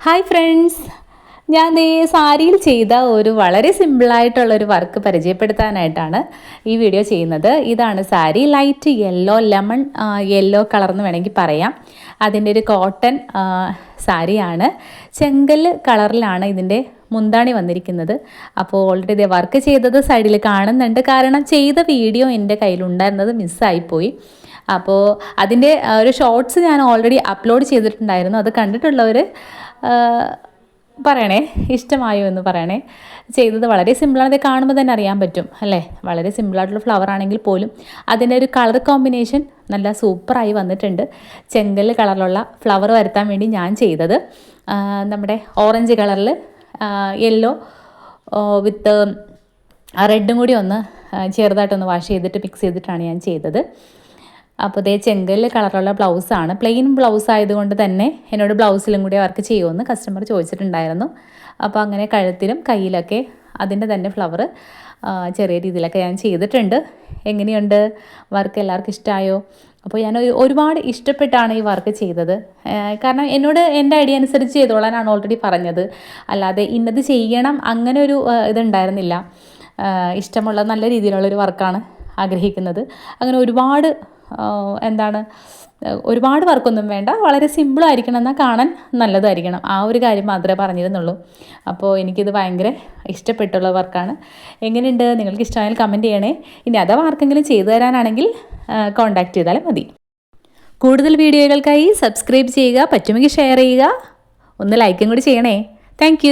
Hi friends, ഞാൻ ദേ സാരിയിൽ ചെയ്ത ഒരു വളരെ സിമ്പിളായിട്ടുള്ളൊരു വർക്ക് പരിചയപ്പെടുത്താനായിട്ടാണ് ഈ വീഡിയോ ചെയ്യുന്നത്. ഇതാണ് sari, light yellow, lemon yellow colour എന്ന് വേണമെങ്കിൽ പറയാം. അതിൻ്റെ ഒരു കോട്ടൺ സാരിയാണ്. ചെങ്കല്ല് കളറിലാണ് ഇതിൻ്റെ മുന്താണി വന്നിരിക്കുന്നത്. അപ്പോൾ ഓൾറെഡി ഇതേ വർക്ക് ചെയ്തത് സൈഡിൽ കാണുന്നുണ്ട്. കാരണം ചെയ്ത വീഡിയോ എൻ്റെ കയ്യിലുണ്ടായിരുന്നത് മിസ്സായിപ്പോയി. അപ്പോൾ അതിൻ്റെ ഒരു ഷോർട്സ് ഞാൻ ഓൾറെഡി അപ്ലോഡ് ചെയ്തിട്ടുണ്ടായിരുന്നു. അത് കണ്ടിട്ടുള്ളവർ പറയണേ, ഇഷ്ടമായോ എന്ന് പറയണേ. ചെയ്തത് വളരെ സിമ്പിളാണ്. ഇത് കാണുമ്പോൾ തന്നെ അറിയാൻ പറ്റും അല്ലേ, വളരെ സിമ്പിളായിട്ടുള്ള ഫ്ലവർ ആണെങ്കിൽ പോലും അതിൻ്റെ ഒരു കളർ കോമ്പിനേഷൻ നല്ല സൂപ്പറായി വന്നിട്ടുണ്ട്. ചെങ്കല്ല് കളറിലുള്ള ഫ്ലവർ വരുത്താൻ വേണ്ടി ഞാൻ ചെയ്തത് നമ്മുടെ ഓറഞ്ച് കളറിൽ യെല്ലോ വിത്ത് റെഡും കൂടി ഒന്ന് ചെറുതായിട്ടൊന്ന് വാഷ് ചെയ്തിട്ട് മിക്സ് ചെയ്തിട്ടാണ് ഞാൻ ചെയ്തത്. അപ്പോൾ ഇതേ ചെങ്കല്ല് കളറുള്ള ബ്ലൗസാണ്. പ്ലെയിൻ ബ്ലൗസ് ആയതുകൊണ്ട് തന്നെ എന്നോട് ബ്ലൗസിലും കൂടി വർക്ക് ചെയ്യുമെന്ന് കസ്റ്റമർ ചോദിച്ചിട്ടുണ്ടായിരുന്നു. അപ്പോൾ അങ്ങനെ കഴുത്തിലും കയ്യിലൊക്കെ അതിൻ്റെ തന്നെ ഫ്ലവർ ചെറിയ രീതിയിലൊക്കെ ഞാൻ ചെയ്തിട്ടുണ്ട്. എങ്ങനെയുണ്ട് വർക്ക്? എല്ലാവർക്കും ഇഷ്ടമായോ? അപ്പോൾ ഞാൻ ഒരുപാട് ഇഷ്ടപ്പെട്ടാണ് ഈ വർക്ക് ചെയ്തത്. കാരണം എന്നോട് എൻ്റെ ഐഡിയ അനുസരിച്ച് ചെയ്തോളാനാണ് ഓൾറെഡി പറഞ്ഞത്. അല്ലാതെ ഇന്നത് ചെയ്യണം അങ്ങനെ ഒരു ഇതുണ്ടായിരുന്നില്ല. ഇഷ്ടമുള്ള നല്ല രീതിയിലുള്ളൊരു വർക്കാണ് ആഗ്രഹിക്കുന്നത്. അങ്ങനെ ഒരുപാട് വർക്കൊന്നും വേണ്ട, വളരെ സിമ്പിളായിരിക്കണം, എന്നാൽ കാണാൻ നല്ലതായിരിക്കണം. ആ ഒരു കാര്യം മാത്രമേ പറഞ്ഞിരുന്നുള്ളൂ. അപ്പോൾ എനിക്കിത് ഭയങ്കര ഇഷ്ടപ്പെട്ടുള്ള വർക്കാണ്. എങ്ങനെയുണ്ട്? നിങ്ങൾക്ക് ഇഷ്ടമായാൽ കമൻറ്റ് ചെയ്യണേ. ഇനി അഥവാ ആർക്കെങ്കിലും ചെയ്തു തരാനാണെങ്കിൽ കോൺടാക്റ്റ് ചെയ്താലും മതി. കൂടുതൽ വീഡിയോകൾക്കായി സബ്സ്ക്രൈബ് ചെയ്യുക, പറ്റുമെങ്കിൽ ഷെയർ ചെയ്യുക, ഒന്ന് ലൈക്കും കൂടി ചെയ്യണേ. താങ്ക്